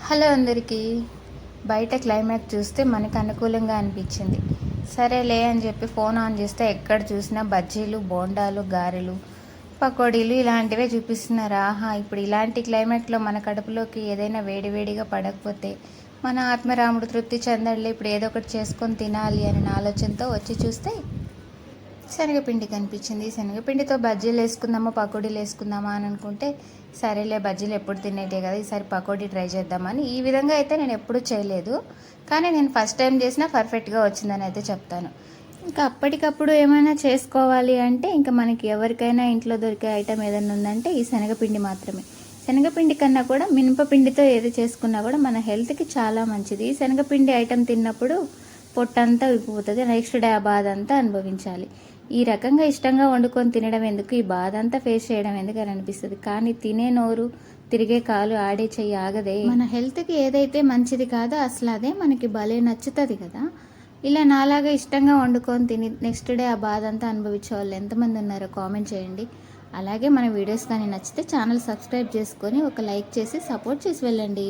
Hello అందరికీ. బయట climate చూస్తే మనకు అనుకూలంగా అనిపించింది. సరేలే అని చెప్పి ఫోన్ ఆన్ చేస్తే ఎక్కడ చూసినా బజ్జీలు, బోండాలు, గారెలు, పకోడీలు ఇలాంటివే చూపిస్తున్నారు. ఆహా, ఇప్పుడు ఇలాంటి క్లైమేట్లో మన కడుపులోకి ఏదైనా వేడివేడిగా పడకపోతే మన ఆత్మరాముడు తృప్తి చెందడలే, ఇప్పుడు ఏదో ఒకటి చేసుకొని తినాలి అనే ఆలోచనతో వచ్చి చూస్తే శనగపిండి కనిపించింది. శనగపిండితో బజ్జీలు వేసుకుందామా, పకోడీలు వేసుకుందామా అని అనుకుంటే, సరేలే బజ్జీలు ఎప్పుడు తినేటే కదా, ఈసారి పకోడీ ట్రై చేద్దామని. ఈ విధంగా అయితే నేను ఎప్పుడూ చేయలేదు, కానీ నేను ఫస్ట్ టైం చేసినా పర్ఫెక్ట్గా వచ్చిందని అయితే చెప్తాను. ఇంకా అప్పటికప్పుడు ఏమైనా చేసుకోవాలి అంటే ఇంకా మనకి ఎవరికైనా ఇంట్లో దొరికే ఐటెం ఏదైనా ఉందంటే ఈ శనగపిండి మాత్రమే. శనగపిండి కన్నా కూడా మినపపిండితో ఏది చేసుకున్నా కూడా మన హెల్త్కి చాలా మంచిది. ఈ శనగపిండి ఐటెం తిన్నప్పుడు పొట్టంతా విప్పిపోతుంది, నెక్స్ట్ డే ఆ బాధ అంతా అనుభవించాలి. ఈ రకంగా ఇష్టంగా వండుకొని తినడం ఎందుకు, ఈ బాధ అంతా ఫేస్ చేయడం ఎందుకు అని అనిపిస్తుంది. కానీ తినే నోరు, తిరిగే కాలు, ఆడే చెయ్యి ఆగదే. మన హెల్త్కి ఏదైతే మంచిది కాదో అసలు అదే మనకి భలే నచ్చుతుంది కదా. ఇలా నాలాగా ఇష్టంగా వండుకొని తిని నెక్స్ట్ డే ఆ బాధ అంతా అనుభవించే వాళ్ళు ఎంతమంది ఉన్నారో కామెంట్ చేయండి. అలాగే మన వీడియోస్ కానీ నచ్చితే ఛానల్ సబ్స్క్రైబ్ చేసుకొని ఒక లైక్ చేసి సపోర్ట్ చేసి వెళ్ళండి.